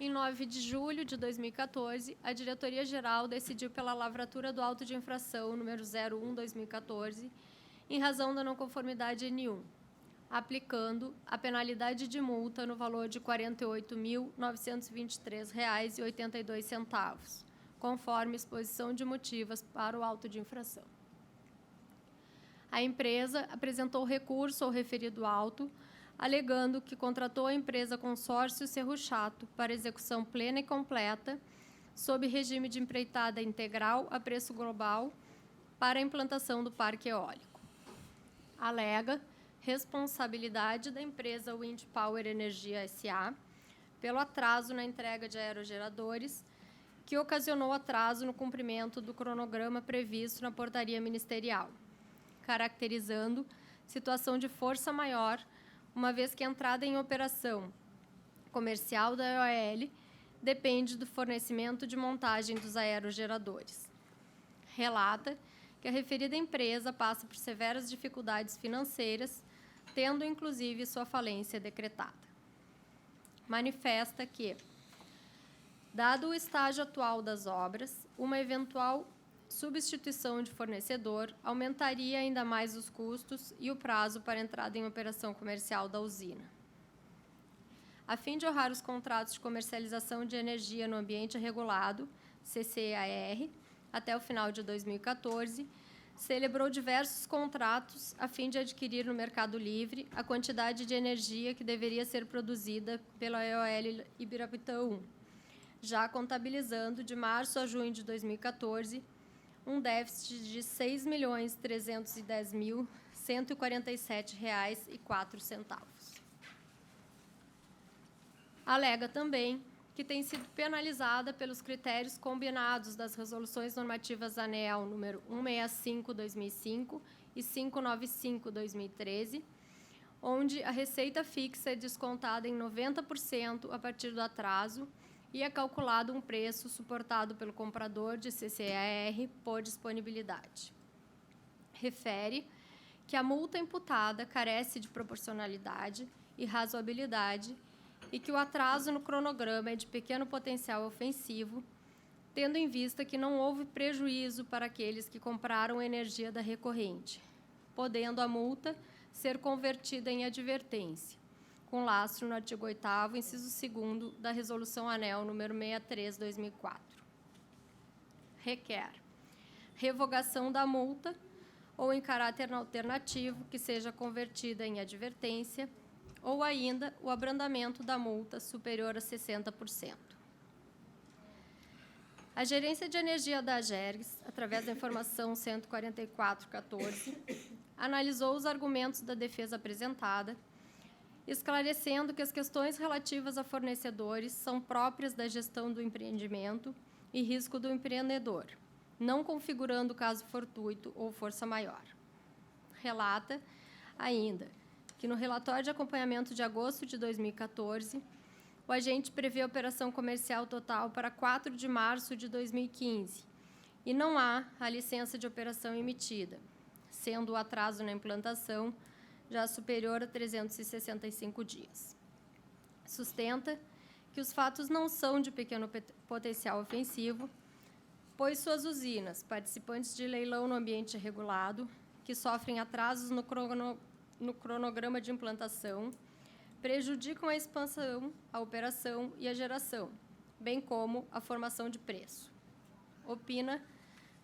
Em 9 de julho de 2014, a Diretoria-Geral decidiu pela lavratura do auto de infração número 01/2014, em razão da não conformidade N1, aplicando a penalidade de multa no valor de R$ 48.923,82, conforme exposição de motivos para o auto de infração. A empresa apresentou recurso ao referido auto, alegando que contratou a empresa Consórcio Cerro Chato para execução plena e completa, sob regime de empreitada integral a preço global, para a implantação do parque eólico. Alega responsabilidade da empresa Wind Power Energia S.A. pelo atraso na entrega de aerogeradores, que ocasionou atraso no cumprimento do cronograma previsto na portaria ministerial, caracterizando situação de força maior, uma vez que a entrada em operação comercial da EOL depende do fornecimento de montagem dos aerogeradores. Relata que a referida empresa passa por severas dificuldades financeiras, tendo inclusive sua falência decretada. Manifesta que, dado o estágio atual das obras, uma eventual substituição de fornecedor aumentaria ainda mais os custos e o prazo para entrada em operação comercial da usina. A fim de honrar os contratos de comercialização de energia no ambiente regulado, CCAR, até o final de 2014, celebrou diversos contratos a fim de adquirir no mercado livre a quantidade de energia que deveria ser produzida pela EOL Ibirapitã 1, já contabilizando de março a junho de 2014 um déficit de R$ 6.310.147,04. Alega também que tem sido penalizada pelos critérios combinados das resoluções normativas ANEEL número 165/2005 e 595/2013, onde a receita fixa é descontada em 90% a partir do atraso e é calculado um preço suportado pelo comprador de CCAR por disponibilidade. Refere que a multa imputada carece de proporcionalidade e razoabilidade e que o atraso no cronograma é de pequeno potencial ofensivo, tendo em vista que não houve prejuízo para aqueles que compraram energia da recorrente, podendo a multa ser convertida em advertência, com lastro no artigo 8º, inciso 2º da Resolução ANEEL número 63/2004. Requer revogação da multa ou, em caráter alternativo, que seja convertida em advertência, ou ainda o abrandamento da multa superior a 60%. A Gerência de Energia da AGERGS, através da informação 144/14, analisou os argumentos da defesa apresentada, esclarecendo que as questões relativas a fornecedores são próprias da gestão do empreendimento e risco do empreendedor, não configurando caso fortuito ou força maior. Relata ainda que no relatório de acompanhamento de agosto de 2014, o agente prevê a operação comercial total para 4 de março de 2015 e não há a licença de operação emitida, sendo o atraso na implantação já superior a 365 dias. Sustenta que os fatos não são de pequeno potencial ofensivo, pois suas usinas, participantes de leilão no ambiente regulado, que sofrem atrasos no cronograma de implantação, prejudicam a expansão, a operação e a geração, bem como a formação de preço. Opina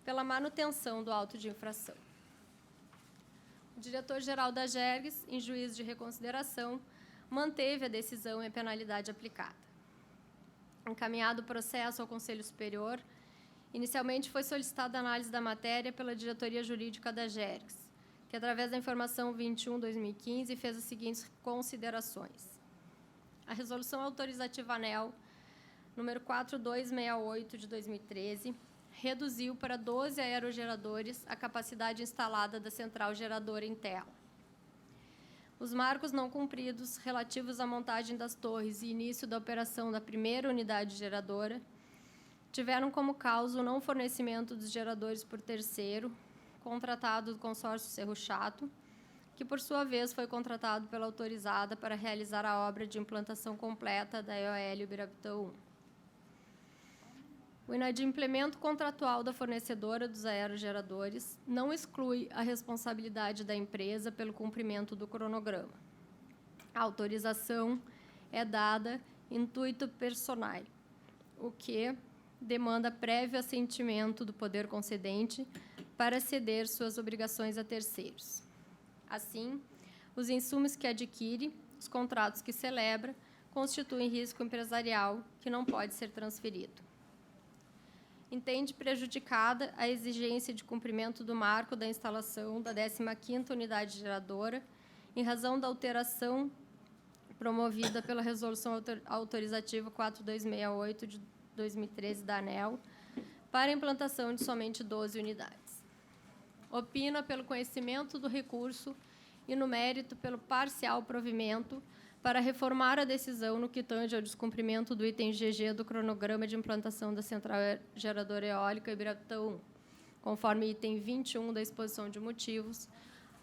pela manutenção do auto de infração. O diretor-geral da AGERGS, em juízo de reconsideração, manteve a decisão e a penalidade aplicada. Encaminhado o processo ao Conselho Superior, inicialmente foi solicitada a análise da matéria pela diretoria jurídica da AGERGS, que, através da informação 21/2015, fez as seguintes considerações. A Resolução Autorizativa ANEEL, número 4268, de 2013, reduziu para 12 aerogeradores a capacidade instalada da central geradora em tela. Os marcos não cumpridos relativos à montagem das torres e início da operação da primeira unidade geradora tiveram como causa o não fornecimento dos geradores por terceiro, contratado do consórcio Cerro Chato, que, por sua vez, foi contratado pela autorizada para realizar a obra de implantação completa da EOL Ibirapitã 1. O inadimplemento contratual da fornecedora dos aerogeradores não exclui a responsabilidade da empresa pelo cumprimento do cronograma. A autorização é dada intuito personae, o que demanda prévio assentimento do poder concedente para ceder suas obrigações a terceiros. Assim, os insumos que adquire, os contratos que celebra, constituem risco empresarial que não pode ser transferido. Entende prejudicada a exigência de cumprimento do marco da instalação da 15ª unidade geradora, em razão da alteração promovida pela Resolução Autorizativa 4268 de 2013 da ANEEL, para a implantação de somente 12 unidades. Opina pelo conhecimento do recurso e, no mérito, pelo parcial provimento para reformar a decisão no que tange ao descumprimento do item GG do cronograma de implantação da Central Geradora Eólica Ibiratã 1, conforme item 21 da exposição de motivos,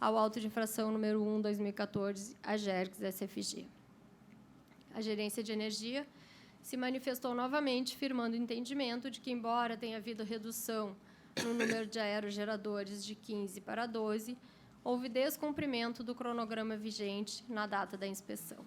ao auto de infração número 1/2014, a GERGS SFG. A Gerência de Energia se manifestou novamente, firmando o entendimento de que, embora tenha havido redução no número de aerogeradores de 15 para 12, houve descumprimento do cronograma vigente na data da inspeção.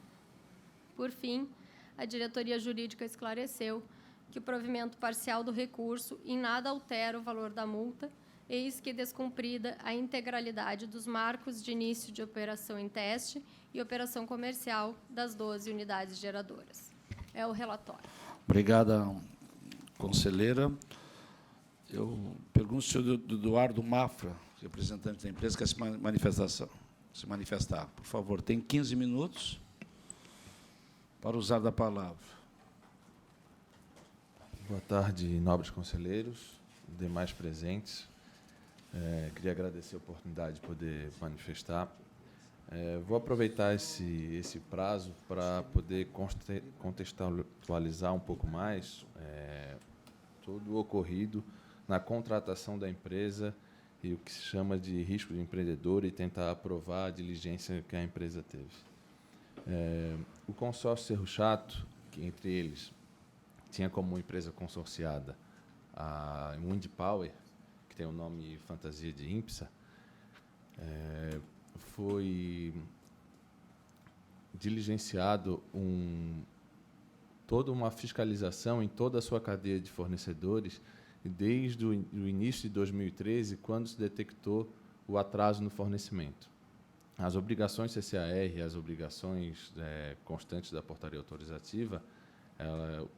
Por fim, a diretoria jurídica esclareceu que o provimento parcial do recurso em nada altera o valor da multa, eis que descumprida a integralidade dos marcos de início de operação em teste e operação comercial das 12 unidades geradoras. É o relatório. Obrigada, conselheira. Eu pergunto se o senhor Eduardo Mafra, representante da empresa, quer se manifestar. Por favor, tem 15 minutos para usar da palavra. Boa tarde, nobres conselheiros, demais presentes. Queria agradecer a oportunidade de poder manifestar. Vou aproveitar esse prazo para poder contextualizar um pouco mais todo o ocorrido na contratação da empresa e o que se chama de risco de empreendedor e tentar aprovar a diligência que a empresa teve. O consórcio Cerro Chato, que entre eles tinha como empresa consorciada a Wind Power, que tem o nome fantasia de IMPSA, foi diligenciado toda uma fiscalização em toda a sua cadeia de fornecedores, desde o início de 2013, quando se detectou o atraso no fornecimento. As obrigações CCAR, as obrigações constantes da portaria autorizativa,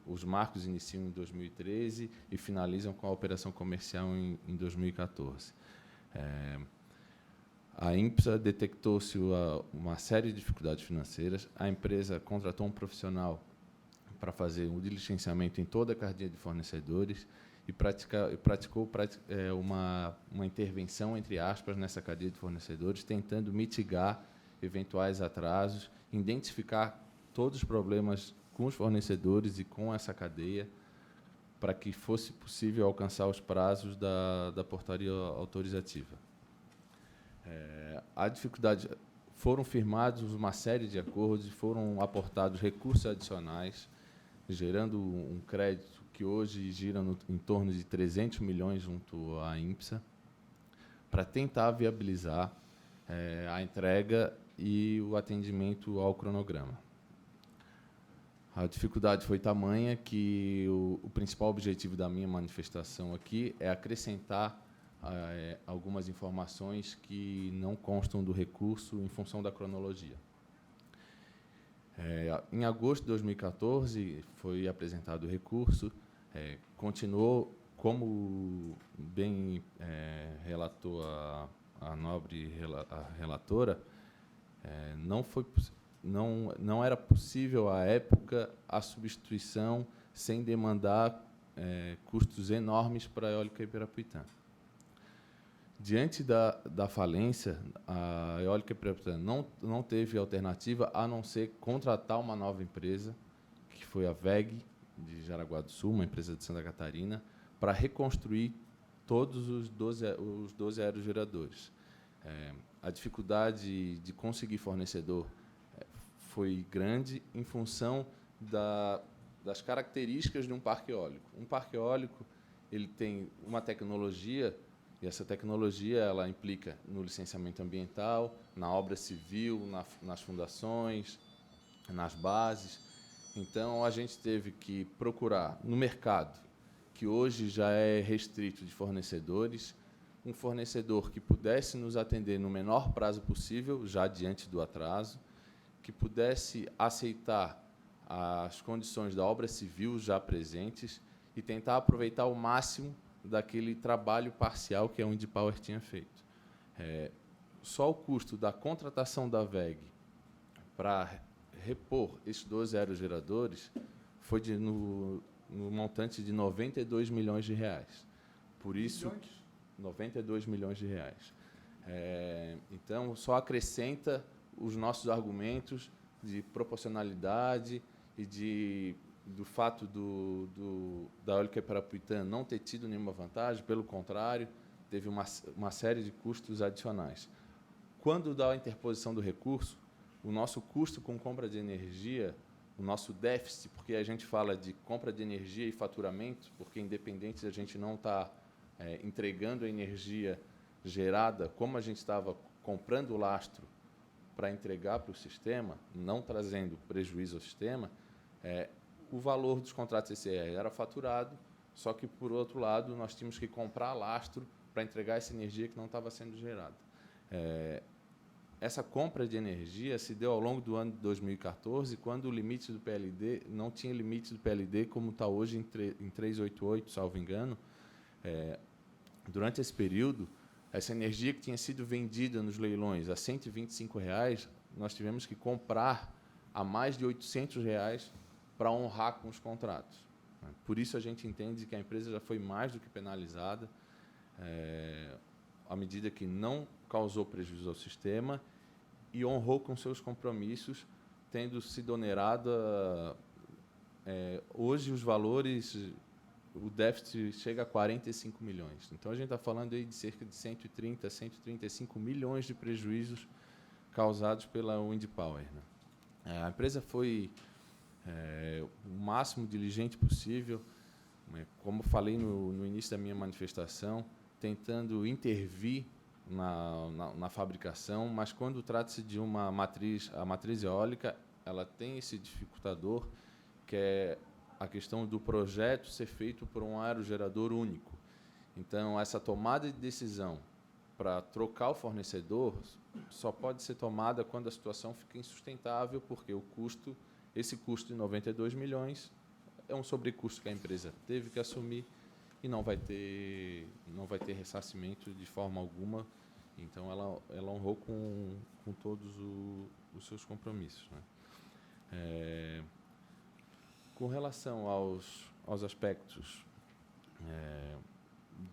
os marcos iniciam em 2013 e finalizam com a operação comercial em 2014. A IMPSA detectou-se uma série de dificuldades financeiras. A empresa contratou um profissional para fazer um diligenciamento em toda a cadeia de fornecedores e praticou uma intervenção, entre aspas, nessa cadeia de fornecedores, tentando mitigar eventuais atrasos, identificar todos os problemas com os fornecedores e com essa cadeia, para que fosse possível alcançar os prazos da portaria autorizativa. A dificuldade, foram firmados uma série de acordos e foram aportados recursos adicionais, gerando um crédito que hoje gira em torno de 300 milhões junto à IMPSA, para tentar viabilizar a entrega e o atendimento ao cronograma. A dificuldade foi tamanha que o principal objetivo da minha manifestação aqui é acrescentar algumas informações que não constam do recurso em função da cronologia. Em agosto de 2014, foi apresentado o recurso, continuou, como bem relatou a nobre relatora, não era possível, à época, a substituição sem demandar custos enormes para a eólica Ibirapuitã. Diante da falência, a eólica Ibirapuitã não teve alternativa a não ser contratar uma nova empresa, que foi a VEG, de Jaraguá do Sul, uma empresa de Santa Catarina, para reconstruir todos os 12 aerogeradores. A dificuldade de conseguir fornecedor foi grande em função das características de um parque eólico. Um parque eólico ele tem uma tecnologia, e essa tecnologia ela implica no licenciamento ambiental, na obra civil, nas fundações, nas bases. Então, a gente teve que procurar no mercado, que hoje já é restrito de fornecedores, um fornecedor que pudesse nos atender no menor prazo possível, já diante do atraso, que pudesse aceitar as condições da obra civil já presentes e tentar aproveitar o máximo daquele trabalho parcial que a Windpower tinha feito. Só o custo da contratação da WEG para repor esses 12 aerogeradores foi no montante de 92 milhões de reais. Por isso, 92 milhões de reais. Então, só acrescenta os nossos argumentos de proporcionalidade e do fato da eólica Parapuitã não ter tido nenhuma vantagem, pelo contrário, teve uma série de custos adicionais. Quando dá a interposição do recurso, o nosso custo com compra de energia, o nosso déficit, porque a gente fala de compra de energia e faturamento, porque independente a gente não está entregando a energia gerada, como a gente estava comprando o lastro para entregar para o sistema, não trazendo prejuízo ao sistema, o valor dos contratos CCR era faturado, só que, por outro lado, nós tínhamos que comprar lastro para entregar essa energia que não estava sendo gerada. Essa compra de energia se deu ao longo do ano de 2014, quando o limite do PLD não tinha limite do PLD como está hoje em 388, salvo engano. Durante esse período, essa energia que tinha sido vendida nos leilões a R$ 125, nós tivemos que comprar a mais de R$ 800 para honrar com os contratos. Por isso, a gente entende que a empresa já foi mais do que penalizada, à medida que não causou prejuízo ao sistema e honrou com seus compromissos, tendo sido onerada. Hoje, os valores, o déficit chega a 45 milhões. Então, a gente está falando aí de cerca de 130, 135 milhões de prejuízos causados pela Windpower, né? A empresa foi o máximo diligente possível, né, como falei no início da minha manifestação, tentando intervir na fabricação, mas quando trata-se de uma matriz, a matriz eólica, ela tem esse dificultador, que é a questão do projeto ser feito por um aerogerador único. Então, essa tomada de decisão para trocar o fornecedor só pode ser tomada quando a situação fica insustentável, porque esse custo de 92 milhões é um sobrecusto que a empresa teve que assumir e não vai ter ressarcimento de forma alguma. Então, ela honrou com todos os seus compromissos, né? Com relação aos aspectos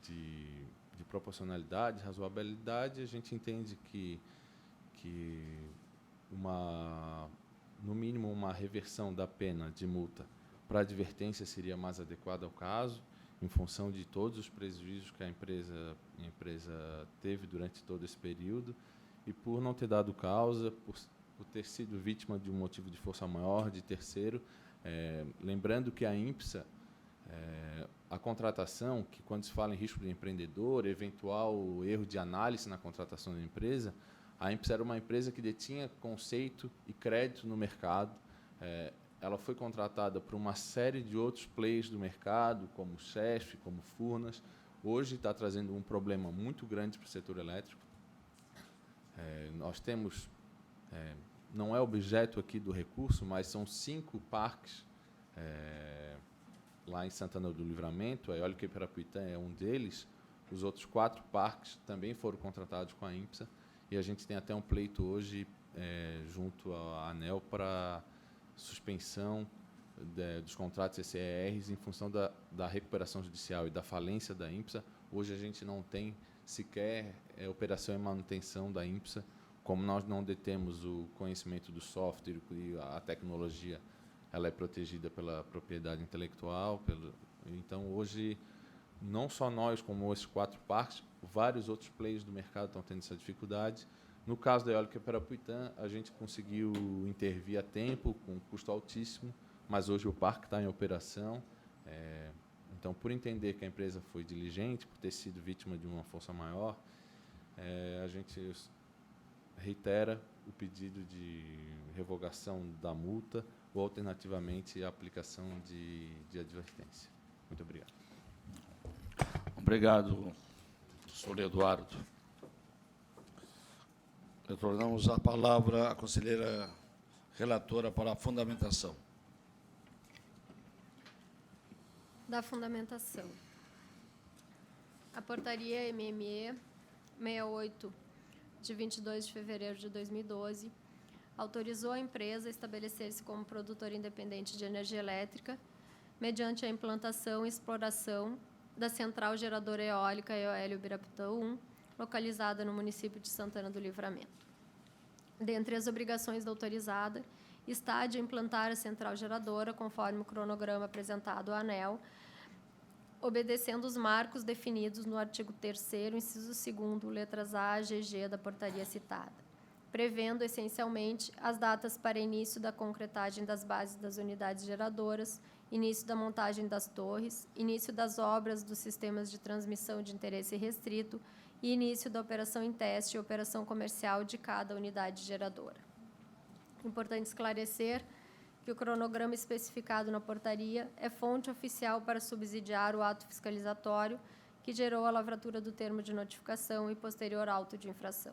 de proporcionalidade, razoabilidade, a gente entende que no mínimo uma reversão da pena de multa para advertência seria mais adequada ao caso, em função de todos os prejuízos que a empresa teve durante todo esse período, e por não ter dado causa, por ter sido vítima de um motivo de força maior, de terceiro. Lembrando que a INPSA, a contratação, que quando se fala em risco de empreendedor, eventual erro de análise na contratação da empresa, a INPSA era uma empresa que detinha conceito e crédito no mercado. Ela foi contratada por uma série de outros players do mercado, como Chef, como Furnas. Hoje está trazendo um problema muito grande para o setor elétrico. Nós temos, não é objeto aqui do recurso, mas são 5 parques lá em Santana do Livramento. A eólica Parapuitã é um deles. Os outros 4 parques também foram contratados com a INPSA, e a gente tem até um pleito hoje junto à ANEEL para suspensão dos contratos CCRs em função da recuperação judicial e da falência da INPSA. Hoje a gente não tem sequer operação e manutenção da INPSA, como nós não detemos o conhecimento do software e a tecnologia, ela é protegida pela propriedade intelectual. Então, hoje, não só nós, como esses 4 parques, vários outros players do mercado estão tendo essa dificuldade. No caso da eólica Parapuitã, a gente conseguiu intervir a tempo, com custo altíssimo, mas hoje o parque está em operação. Então, por entender que a empresa foi diligente, por ter sido vítima de uma força maior, a gente reitera o pedido de revogação da multa ou, alternativamente, a aplicação de advertência. Muito obrigado. Obrigado, professor Eduardo. Retornamos a palavra à conselheira relatora para a fundamentação. Da fundamentação. A portaria MME 68, de 22 de fevereiro de 2012, autorizou a empresa a estabelecer-se como produtora independente de energia elétrica mediante a implantação e exploração da central geradora eólica Eolio Ibirapitã 1, localizada no município de Santana do Livramento. Dentre as obrigações da autorizada está a de implantar a central geradora conforme o cronograma apresentado à ANEEL, obedecendo os marcos definidos no artigo 3º, inciso 2º, letras A a GG da portaria citada, prevendo, essencialmente, as datas para início da concretagem das bases das unidades geradoras, início da montagem das torres, início das obras dos sistemas de transmissão de interesse restrito e início da operação em teste e operação comercial de cada unidade geradora. Importante esclarecer que o cronograma especificado na portaria é fonte oficial para subsidiar o ato fiscalizatório que gerou a lavratura do termo de notificação e posterior auto de infração.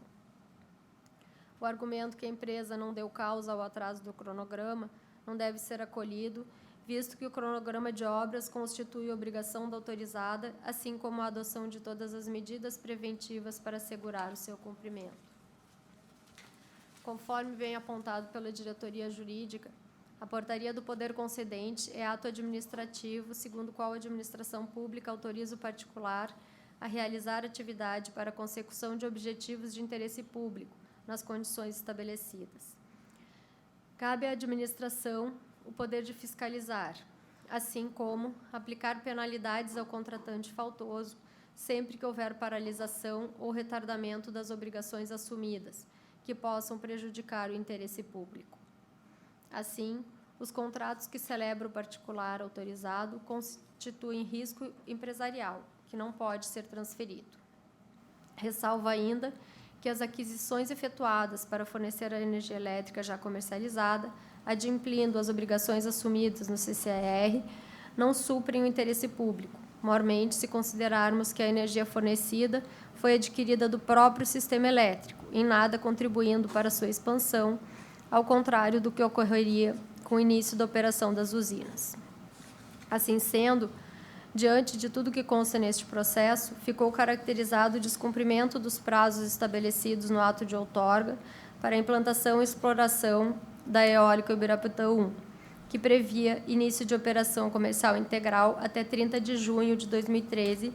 O argumento que a empresa não deu causa ao atraso do cronograma não deve ser acolhido, visto que o cronograma de obras constitui obrigação da autorizada, assim como a adoção de todas as medidas preventivas para assegurar o seu cumprimento. Conforme bem apontado pela diretoria jurídica, a portaria do poder concedente é ato administrativo, segundo o qual a administração pública autoriza o particular a realizar atividade para a consecução de objetivos de interesse público, nas condições estabelecidas. Cabe à administração o poder de fiscalizar, assim como aplicar penalidades ao contratante faltoso sempre que houver paralisação ou retardamento das obrigações assumidas, que possam prejudicar o interesse público. Assim, os contratos que celebra o particular autorizado constituem risco empresarial, que não pode ser transferido. Ressalvo ainda que as aquisições efetuadas para fornecer a energia elétrica já comercializada, adimplindo as obrigações assumidas no CCR, não suprem o interesse público, mormente se considerarmos que a energia fornecida foi adquirida do próprio sistema elétrico, em nada contribuindo para sua expansão, ao contrário do que ocorreria com o início da operação das usinas. Assim sendo, diante de tudo que consta neste processo, ficou caracterizado o descumprimento dos prazos estabelecidos no ato de outorga para a implantação e exploração da eólica Ibirapitã 1, que previa início de operação comercial integral até 30 de junho de 2013,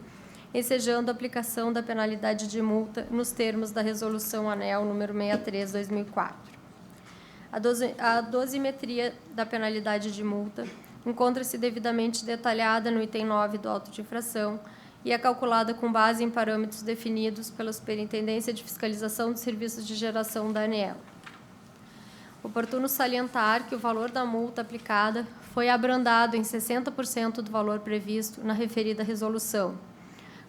ensejando a aplicação da penalidade de multa nos termos da Resolução ANEEL número 63/2004. A dosimetria da penalidade de multa encontra-se devidamente detalhada no item 9 do auto de infração e é calculada com base em parâmetros definidos pela Superintendência de Fiscalização dos Serviços de Geração da ANEEL. Oportuno salientar que o valor da multa aplicada foi abrandado em 60% do valor previsto na referida resolução,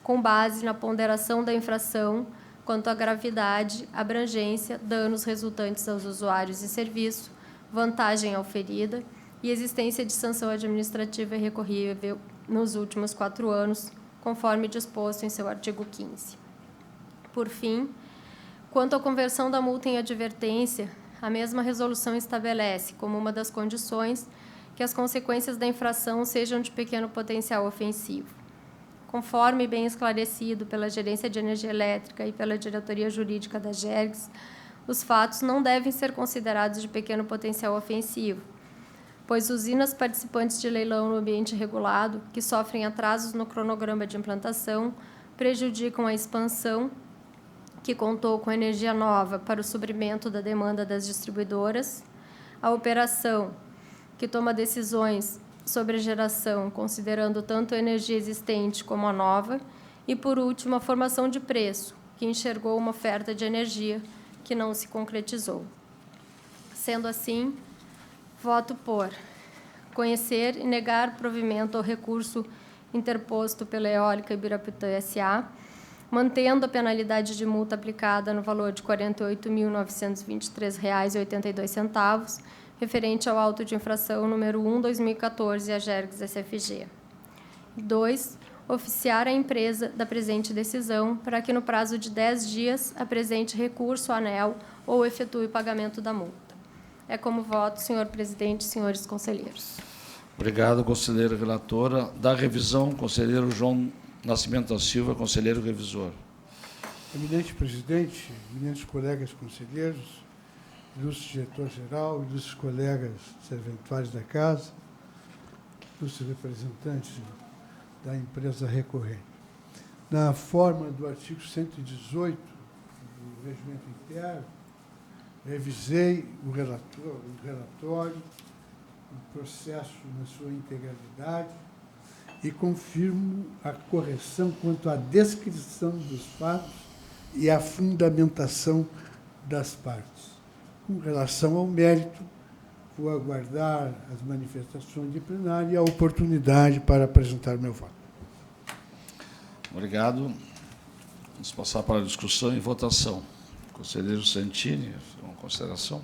com base na ponderação da infração quanto à gravidade, abrangência, danos resultantes aos usuários e serviço, vantagem auferida e existência de sanção administrativa recorrível nos últimos 4 anos, conforme disposto em seu artigo 15. Por fim, quanto à conversão da multa em advertência, a mesma resolução estabelece, como uma das condições, que as consequências da infração sejam de pequeno potencial ofensivo. Conforme bem esclarecido pela Gerência de Energia Elétrica e pela Diretoria Jurídica da GERGS, os fatos não devem ser considerados de pequeno potencial ofensivo, pois usinas participantes de leilão no ambiente regulado, que sofrem atrasos no cronograma de implantação, prejudicam a expansão, que contou com energia nova para o suprimento da demanda das distribuidoras, a operação, que toma decisões sobre a geração, considerando tanto a energia existente como a nova, e, por último, a formação de preço, que enxergou uma oferta de energia que não se concretizou. Sendo assim, voto por conhecer e negar provimento ao recurso interposto pela Eólica Ibirapitã S.A., mantendo a penalidade de multa aplicada no valor de R$ 48.923,82, referente ao auto de infração número 1/2014, a Agergs SFG. 2. Oficiar a empresa da presente decisão para que, no prazo de 10 dias, apresente recurso à ANEEL ou efetue o pagamento da multa. É como voto, senhor presidente e senhores conselheiros. Obrigado, conselheira relatora. Da revisão, conselheiro João Nascimento da Silva, conselheiro revisor. Eminente presidente, eminentes colegas conselheiros, ilustre diretor-geral, ilustres colegas serventuários da casa, ilustres representantes da empresa recorrente. Na forma do artigo 118 do Regimento Interno, revisei o relatório, o processo na sua integralidade e confirmo a correção quanto à descrição dos fatos e à fundamentação das partes. Com relação ao mérito, vou aguardar as manifestações de plenário e a oportunidade para apresentar meu voto. Obrigado. Vamos passar para a discussão e votação. Conselheiro Santini, uma consideração?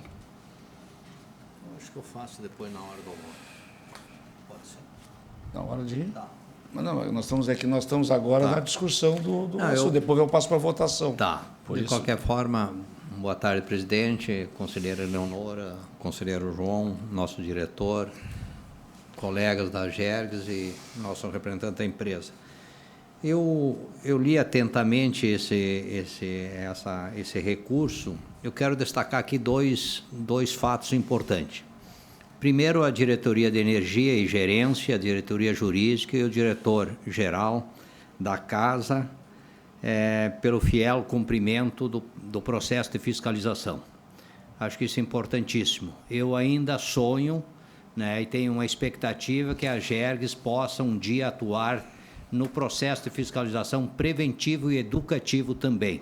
Acho que eu faço depois na hora do almoço. Pode ser. Na hora de ir? Tá. Mas não, nós estamos agora na discussão do Não, assunto, depois eu passo para a votação. Tá. De qualquer forma, boa tarde, presidente, conselheira Leonora, conselheiro João, nosso diretor, colegas da Agergs e nosso representante da empresa. Eu li atentamente esse recurso. Eu quero destacar aqui dois fatos importantes. Primeiro, a diretoria de energia e gerência, a diretoria jurídica e o diretor-geral da casa, pelo fiel cumprimento do processo de fiscalização. Acho que isso é importantíssimo. Eu ainda sonho, né, e tenho uma expectativa que a Agergs possa um dia atuar no processo de fiscalização preventivo e educativo também,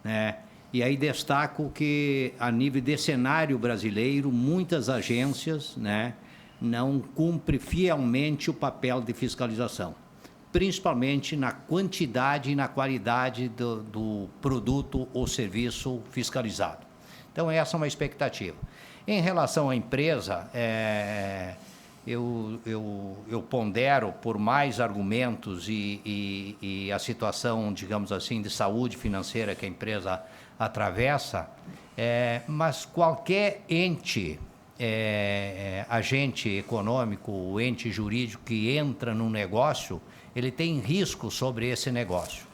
né? E aí destaco que, a nível de cenário brasileiro, muitas agências, né, não cumprem fielmente o papel de fiscalização, principalmente na quantidade e na qualidade do produto ou serviço fiscalizado. Então, essa é uma expectativa. Em relação à empresa, eu pondero por mais argumentos e a situação, digamos assim, de saúde financeira que a empresa atravessa, mas qualquer ente, agente econômico, ente jurídico que entra num negócio, ele tem risco sobre esse negócio.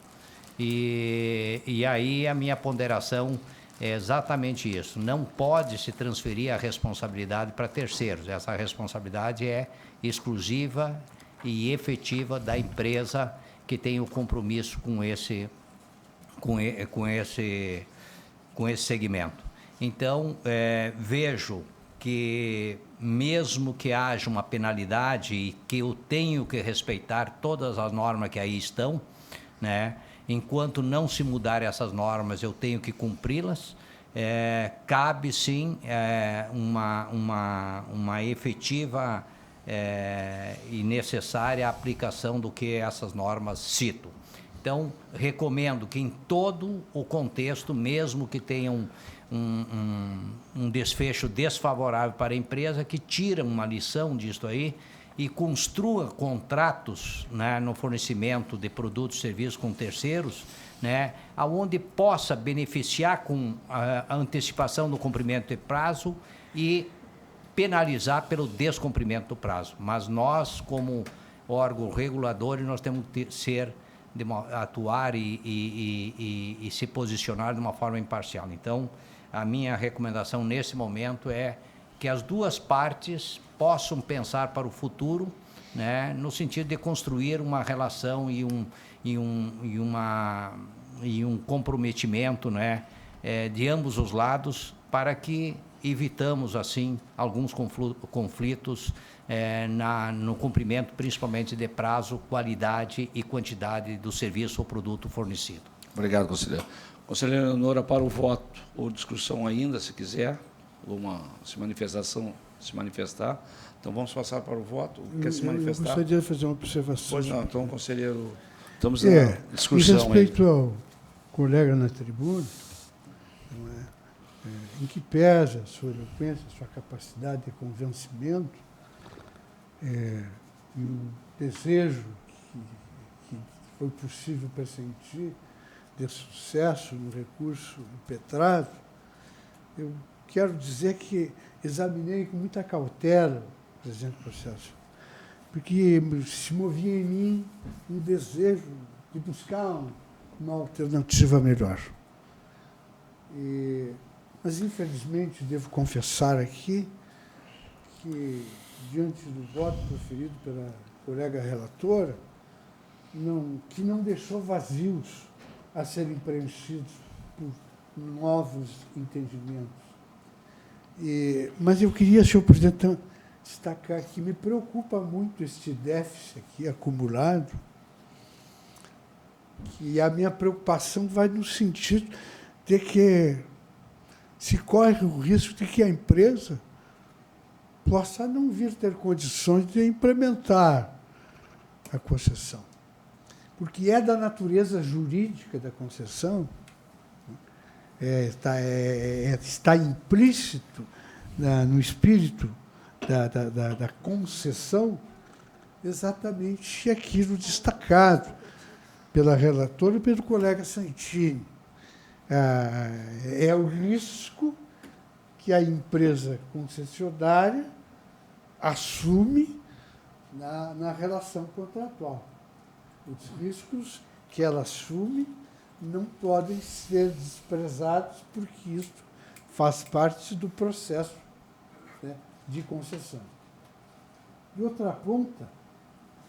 E aí a minha ponderação é exatamente isso. Não pode se transferir a responsabilidade para terceiros. Essa responsabilidade é exclusiva e efetiva da empresa que tem o compromisso com esse segmento. Então, vejo que, mesmo que haja uma penalidade e que eu tenho que respeitar todas as normas que aí estão, né, enquanto não se mudar essas normas, eu tenho que cumpri-las. Cabe, sim, uma efetiva e necessária aplicação do que essas normas citam. Então, recomendo que, em todo o contexto, mesmo que tenha um desfecho desfavorável para a empresa, que tire uma lição disso aí e construa contratos, né, no fornecimento de produtos e serviços com terceiros, né, aonde possa beneficiar com a antecipação do cumprimento de prazo e penalizar pelo descumprimento do prazo. Mas nós, como órgão regulador, nós temos que atuar e se posicionar de uma forma imparcial. Então, a minha recomendação nesse momento é que as duas partes possam pensar para o futuro, né, no sentido de construir uma relação e um comprometimento, né, de ambos os lados, para que evitamos, assim, alguns conflitos no cumprimento, principalmente de prazo, qualidade e quantidade do serviço ou produto fornecido. Obrigado, conselheiro. Conselheira Leonora, para o voto ou discussão ainda, se quiser, ou uma manifestação se manifestar. Então, vamos passar para o voto. Quer se Eu manifestar? gostaria de fazer uma observação. Pois não. Então, conselheiro, estamos na discussão em respeito aí. ao colega na tribuna, não é, em que pesa a sua eloquência, a sua capacidade de convencimento, e o desejo que foi possível pressentir de sucesso no recurso impetrado, eu quero dizer que examinei com muita cautela o presente processo, porque se movia em mim um desejo de buscar uma alternativa melhor. Mas, infelizmente, devo confessar aqui que, diante do voto proferido pela colega relatora, que não deixou vazios a serem preenchidos por novos entendimentos. Mas eu queria, senhor presidente, destacar que me preocupa muito este déficit aqui acumulado, que a minha preocupação vai no sentido de que se corre o risco de que a empresa possa não vir ter condições de implementar a concessão. Porque é da natureza jurídica da concessão, está implícito no espírito da concessão exatamente aquilo destacado pela relatora e pelo colega Santini. É o risco que a empresa concessionária assume na relação contratual. Os riscos que ela assume não podem ser desprezados, porque isso faz parte do processo, né, de concessão. De outra ponta,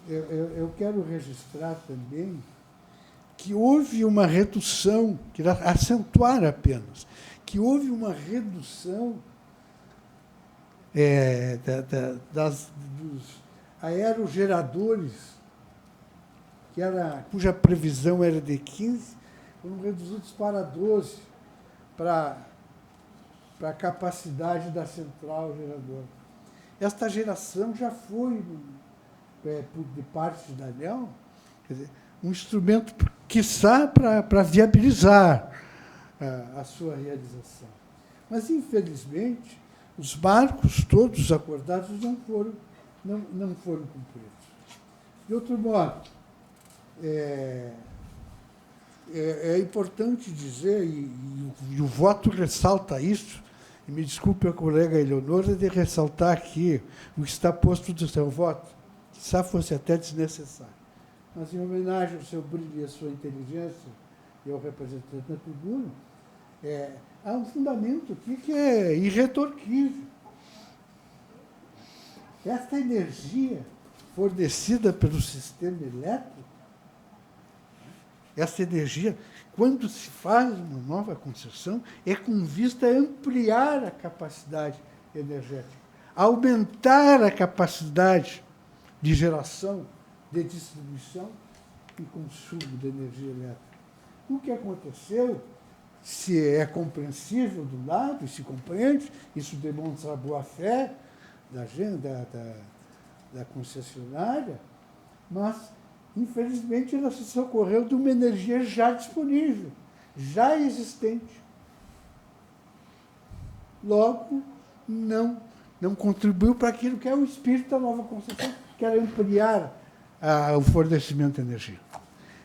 eu quero registrar também que houve uma redução, queria acentuar apenas, que houve uma redução dos aerogeradores, cuja previsão era de 15, foram reduzidos para 12, para a capacidade da central geradora. Esta geração já foi, de parte da ANEEL, quer dizer, um instrumento, quiçá, para viabilizar a sua realização. Mas, infelizmente, os marcos todos acordados não foram cumpridos. De outro modo, é importante dizer, e o voto ressalta isso, e me desculpe a colega Eleonora de ressaltar aqui o que está posto do seu voto, quizá fosse até desnecessário. Mas, em homenagem ao seu brilho e à sua inteligência e ao representante da tribuna, há um fundamento aqui que é irretorquível. Esta energia fornecida pelo sistema elétrico, essa energia, quando se faz uma nova concessão, é com vista a ampliar a capacidade energética, aumentar a capacidade de geração, de distribuição e consumo de energia elétrica. O que aconteceu, se é compreensível do lado, e se compreende, isso demonstra a boa-fé da concessionária, mas, infelizmente, ela se socorreu de uma energia já disponível, já existente. Logo, não contribuiu para aquilo que é o espírito da nova concessão, que era ampliar o fornecimento de energia.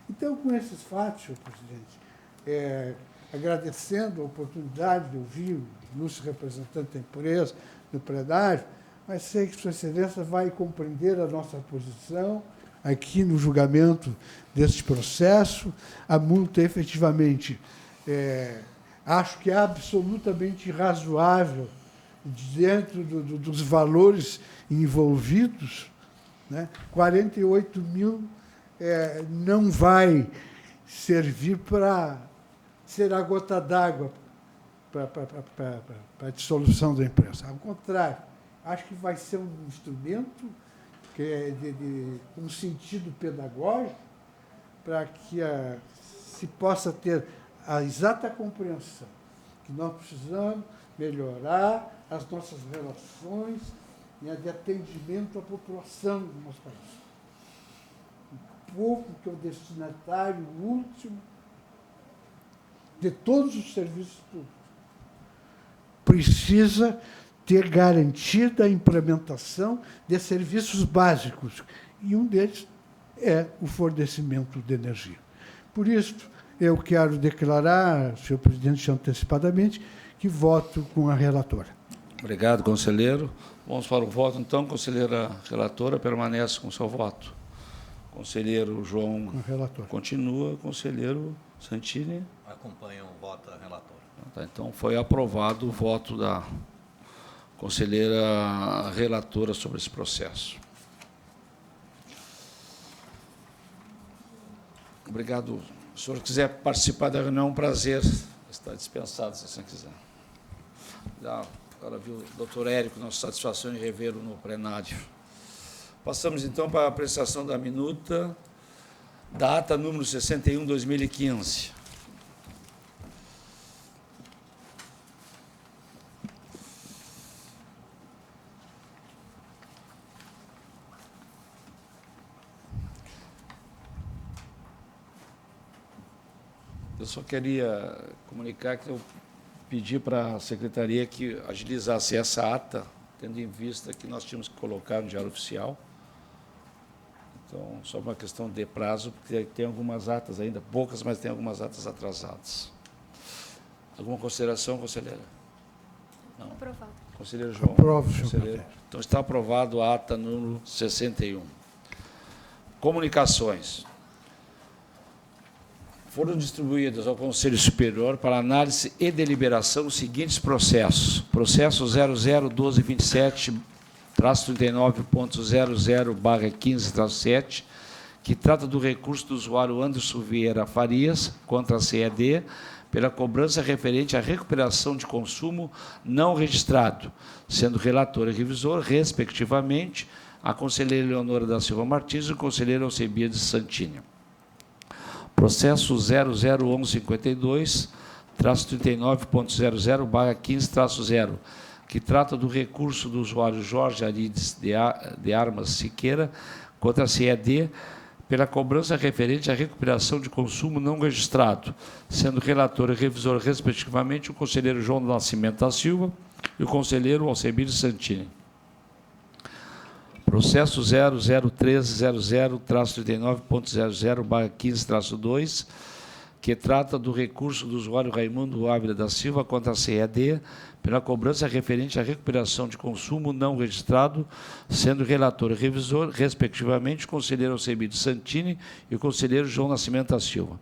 Então, com esses fatos, senhor presidente, agradecendo a oportunidade de ouvir o ilustre representante da empresa no plenário, mas sei que Sua Excelência vai compreender a nossa posição aqui no julgamento deste processo. A multa, efetivamente, acho que é absolutamente razoável dentro dos valores envolvidos, né? 48 mil não vai servir para ser a gota d'água para a dissolução da empresa. Ao contrário, acho que vai ser um instrumento que é de um sentido pedagógico para que se possa ter a exata compreensão que nós precisamos melhorar as nossas relações e a de atendimento à população do nosso país. O povo que é o destinatário último de todos os serviços públicos precisa ter garantida a implementação de serviços básicos, e um deles é o fornecimento de energia. Por isso, eu quero declarar, senhor presidente, antecipadamente, que voto com a relatora. Obrigado, conselheiro. Vamos para o voto, então. Conselheira relatora permanece com seu voto. Conselheiro João Com a relatora. continua. Conselheiro Santini. Acompanho o voto da relatora. Tá, então, foi aprovado o voto da conselheira relatora sobre esse processo. Obrigado. Se o senhor quiser participar da reunião, é um prazer. Está dispensado, se o senhor quiser. Agora viu o doutor Érico, nossa satisfação em revê-lo no plenário. Passamos, então, para a apreciação da minuta da ata número 61/2015. Eu só queria comunicar que eu pedi para a secretaria que agilizasse essa ata, tendo em vista que nós tínhamos que colocar no Diário Oficial. Então, só uma questão de prazo, porque tem algumas atas ainda, poucas, mas tem algumas atas atrasadas. Alguma consideração, conselheira? Não. Aprovado. Conselheiro João? Aprovo, senhor Conselheiro. presidente. Então, está aprovado a ata número 61. Comunicações. Foram distribuídos ao Conselho Superior para análise e deliberação os seguintes processos. Processo 00-1227-39.00/15-7, que trata do recurso do usuário Anderson Vieira Farias contra a CED pela cobrança referente à recuperação de consumo não registrado, sendo relator e revisor, respectivamente, a conselheira Leonora da Silva Martins e o conselheiro Alcebiades Santini. Processo 00-52-39.00/15-0, que trata do recurso do usuário Jorge Arides de Armas Siqueira contra a CED pela cobrança referente à recuperação de consumo não registrado, sendo relator e revisor, respectivamente, o conselheiro João do Nascimento da Silva e o conselheiro Alcebiades Santini. Processo 001300-39.00/15-2, que trata do recurso do usuário Raimundo Ávila da Silva contra a CED pela cobrança referente à recuperação de consumo não registrado, sendo relator e revisor, respectivamente, o conselheiro Alcebiades Santini e o conselheiro João Nascimento da Silva.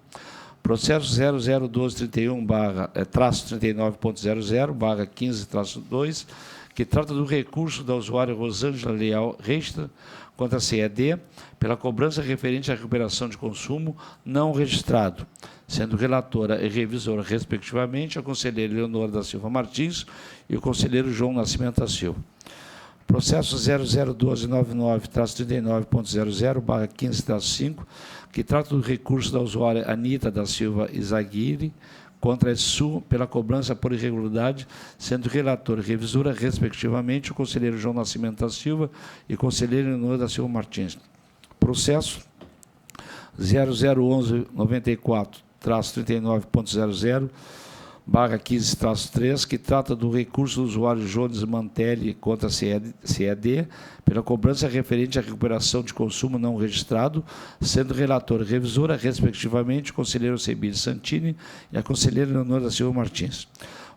Processo 001231-39.00/15-2, que trata do recurso da usuária Rosângela Leal Reistra contra a CED pela cobrança referente à recuperação de consumo não registrado, sendo relatora e revisora, respectivamente, a conselheira Leonora da Silva Martins e o conselheiro João Nascimento da Silva. Processo 001299.39.00/15-5, que trata do recurso da usuária Anita da Silva Izaguirre contra a SU pela cobrança por irregularidade, sendo relator e revisora, respectivamente, o conselheiro João Nascimento da Silva e o conselheiro Leonor da Silva Martins. Processo 0011-94-39.00/15-3, que trata do recurso do usuário Jones Mantelli contra a CED pela cobrança referente à recuperação de consumo não registrado, sendo relator e revisora, respectivamente, o conselheiro Alcebiades Santini e a conselheira Leonor da Silva Martins.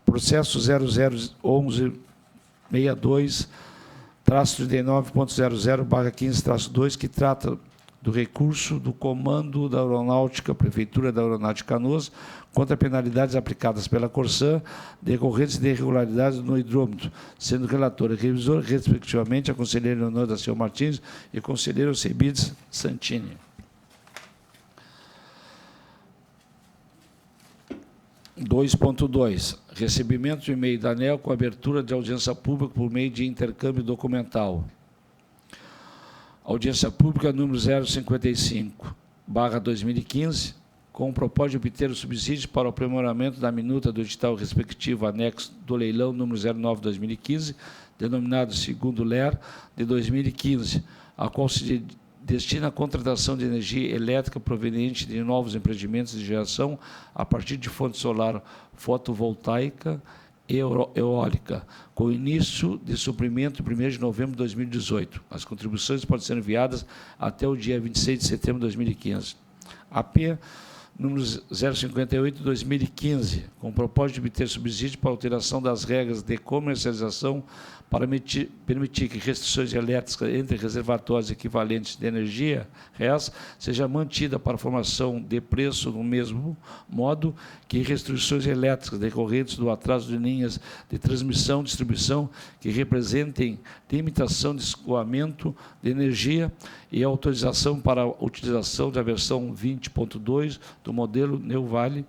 Processo 0011-62-39.00/15-2, que trata do recurso do Comando da Aeronáutica, Prefeitura da Aeronáutica Canoas, contra penalidades aplicadas pela Corsã, decorrentes de irregularidades no hidrômetro, sendo relator e revisor, respectivamente, a conselheira Leonor da Silva Martins e o conselheiro Alcebiades Santini. 2.2. Recebimento de e-mail da ANEEL com abertura de audiência pública por meio de intercâmbio documental. Audiência pública número 055/2015, com o propósito de obter o subsídio para o aprimoramento da minuta do edital respectivo anexo do leilão número 09/2015, denominado segundo LER de 2015, a qual se destina à contratação de energia elétrica proveniente de novos empreendimentos de geração a partir de fonte solar fotovoltaica e eólica, com início de suprimento em 1º de novembro de 2018. As contribuições podem ser enviadas até o dia 26 de setembro de 2015. AP número 058/2015, com o propósito de obter subsídio para alteração das regras de comercialização para permitir que restrições elétricas entre reservatórios equivalentes de energia reais seja mantida para a formação de preço no mesmo modo que restrições elétricas decorrentes do atraso de linhas de transmissão e distribuição que representem limitação de escoamento de energia e autorização para a utilização da versão 20.2 do modelo Neuvale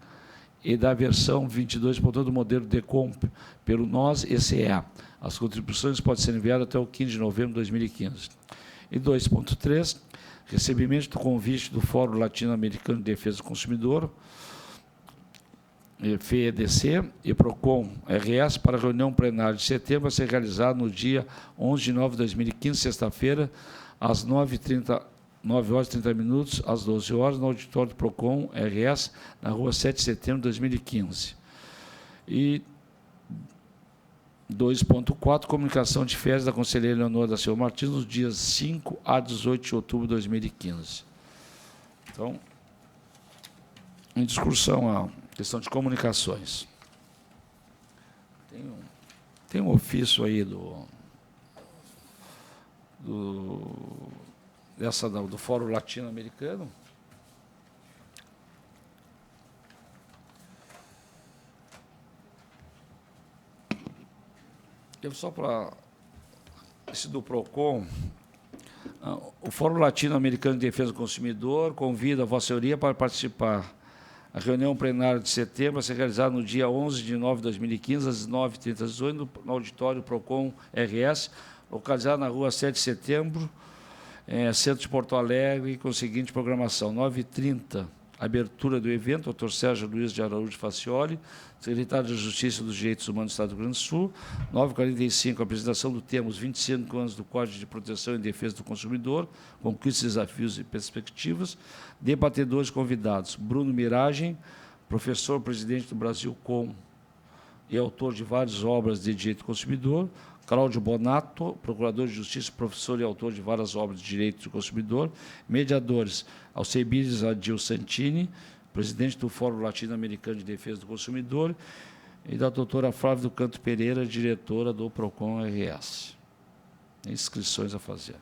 e da versão 22.1 do modelo Decomp pelo NOS ECE. As contribuições podem ser enviadas até o 15 de novembro de 2015. E 2.3, recebimento do convite do Fórum Latino-Americano de Defesa do Consumidor, FEDC e PROCON RS, para a reunião plenária de setembro a ser realizada no dia 11 de novembro de 2015, sexta-feira, às 9h30, às 12 horas, no auditório do PROCON RS, na rua 7 de setembro de 2015. E 2.4, comunicação de férias da conselheira Leonora da Silva Martins, nos dias 5 a 18 de outubro de 2015. Então, em discussão a questão de comunicações. Tem um ofício aí do Fórum Latino-Americano. Só para esse do PROCON, o Fórum Latino-Americano de Defesa do Consumidor convida a Vossa Senhoria para participar. A reunião plenária de setembro a ser realizada no dia 11 de novembro de 2015, às 9h30 no auditório PROCON RS, localizado na rua 7 de setembro, centro de Porto Alegre, com a seguinte programação: 9h30, abertura do evento, Dr. Sérgio Luiz de Araújo Facioli, secretário de Justiça e dos Direitos Humanos do Estado do Rio Grande do Sul. 9h45, apresentação do tema Os 25 anos do Código de Proteção e Defesa do Consumidor, conquistas, desafios e perspectivas. Debatedores convidados: Bruno Miragem, professor presidente do Brasilcom e autor de várias obras de direito do consumidor. Cláudio Bonato, procurador de Justiça, professor e autor de várias obras de direito do consumidor. Mediadores: Alcebiades Adil Santini, presidente do Fórum Latino-Americano de Defesa do Consumidor, e da doutora Flávia do Canto Pereira, diretora do PROCON RS. Inscrições a fazer.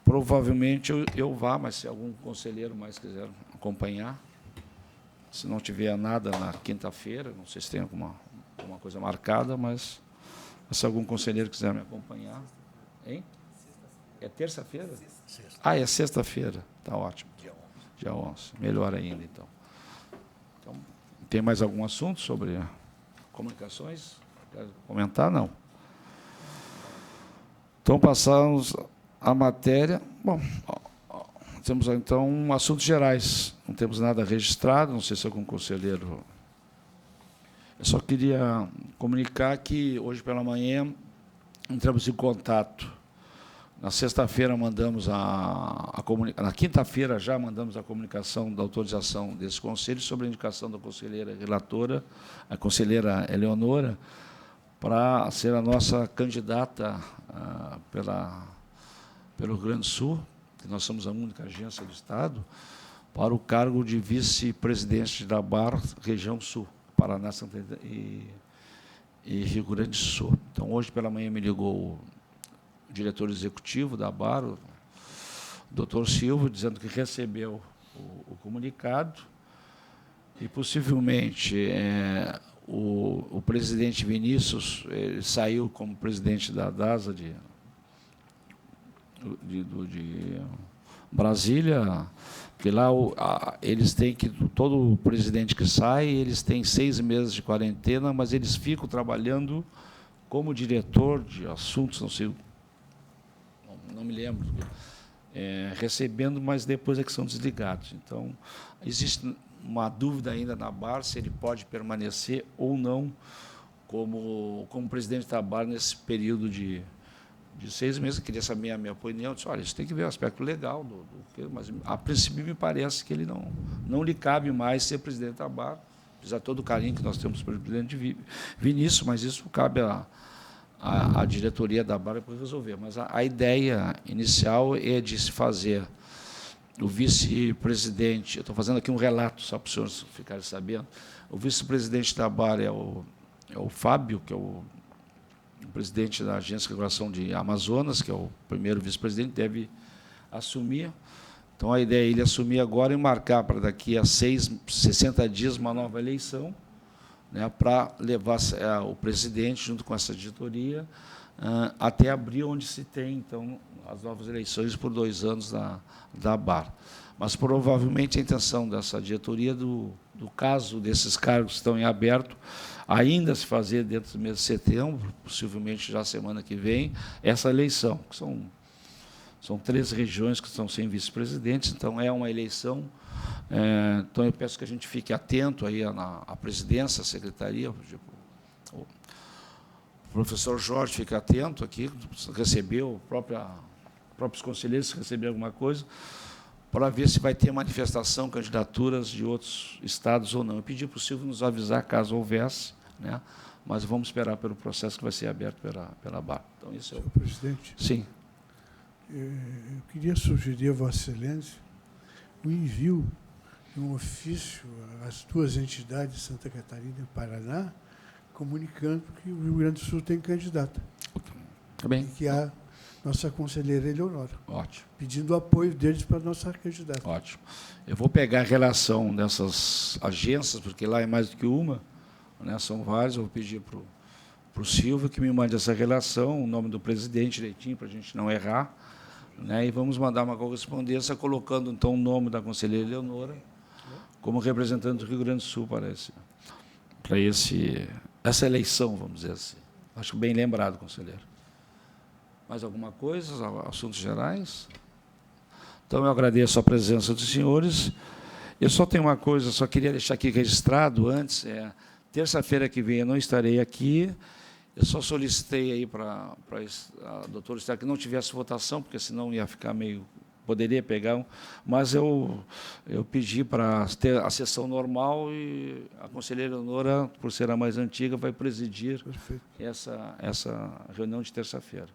Provavelmente eu vá, mas se algum conselheiro mais quiser acompanhar, se não tiver nada na quinta-feira, não sei se tem alguma coisa marcada, mas se algum conselheiro quiser me acompanhar. Hein? É terça-feira? Ah, é sexta-feira. Está ótimo. Dia 11. Melhor ainda, então. Tem mais algum assunto sobre comunicações? Quer comentar? Não. Então, passamos a matéria. Bom, temos, então, assuntos gerais. Não temos nada registrado, não sei se algum conselheiro... Eu só queria comunicar que, hoje pela manhã, entramos em contato. Na sexta-feira mandamos na quinta-feira já mandamos a comunicação da autorização desse conselho sobre a indicação da conselheira relatora, a conselheira Eleonora, para ser a nossa candidata pelo Rio Grande do Sul, que nós somos a única agência do Estado, para o cargo de vice-presidente da BAR Região Sul, Paraná, Santa e Rio Grande do Sul. Então, hoje pela manhã me ligou o diretor executivo da BAR, o doutor Silva, dizendo que recebeu o comunicado e, possivelmente, o presidente Vinícius ele saiu como presidente da DASA de Brasília, porque lá eles têm que, todo presidente que sai, eles têm 6 meses de quarentena, mas eles ficam trabalhando como diretor de assuntos, não sei, não me lembro, recebendo, mas depois é que são desligados. Então, existe uma dúvida ainda na BAR se ele pode permanecer ou não como presidente da BAR nesse período de 6 meses. Eu queria saber a minha opinião. Eu disse, olha, isso tem que ver o aspecto legal, mas, a princípio, me parece que ele não lhe cabe mais ser presidente da BAR, apesar de todo o carinho que nós temos pelo presidente Vinícius, mas isso cabe à diretoria da BAR para resolver. Mas a ideia inicial é de se fazer o vice-presidente, eu estou fazendo aqui um relato, só para os senhores ficarem sabendo, o vice-presidente da BAR é o Fábio, que é o presidente da Agência de Regulação de Amazonas, que é o primeiro vice-presidente, deve assumir. Então, a ideia é ele assumir agora e marcar para daqui a 60 dias uma nova eleição, né, para levar o presidente, junto com essa diretoria, até abril, onde se tem, então, as novas eleições por 2 anos da BAR. Mas, provavelmente, a intenção dessa diretoria, do caso desses cargos que estão em aberto, ainda se fazer dentro do mês de setembro, possivelmente já semana que vem, essa eleição, que são 3 regiões que estão sem vice-presidentes, então é uma eleição. Então, eu peço que a gente fique atento aí à presidência, à secretaria, o professor Jorge fica atento aqui, recebeu, próprios conselheiros receber alguma coisa, para ver se vai ter manifestação, candidaturas de outros estados ou não. Eu pedi para o Silvio nos avisar caso houvesse, né? Mas vamos esperar pelo processo que vai ser aberto pela BAR. Então, isso é Senhor presidente. Sim. Eu queria sugerir a Vossa Excelência o envio de um ofício às 2 entidades, Santa Catarina e Paraná, comunicando que o Rio Grande do Sul tem candidata. Tá bem. E que a nossa conselheira Eleonora. Ótimo. Pedindo o apoio deles para a nossa candidata. Ótimo. Eu vou pegar a relação dessas agências, porque lá é mais do que uma, né, são várias. Eu vou pedir para o Silvio que me mande essa relação, o nome do presidente direitinho, para a gente não errar, né, e vamos mandar uma correspondência colocando, então, o nome da conselheira Eleonora como representante do Rio Grande do Sul para essa eleição, vamos dizer assim. Acho bem lembrado, conselheiro. Mais alguma coisa? Assuntos gerais? Então, eu agradeço a presença dos senhores. Eu só tenho uma coisa, só queria deixar aqui registrado antes, terça-feira que vem eu não estarei aqui, eu só solicitei aí para a doutora estar que não tivesse votação, porque senão ia ficar poderia pegar, mas eu pedi para ter a sessão normal e a conselheira Eleonora, por ser a mais antiga, vai presidir essa reunião de terça-feira.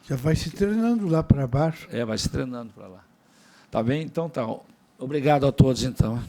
Já vai se treinando lá para baixo. Vai se treinando para lá. Tá bem? Então, tá. Obrigado a todos, então.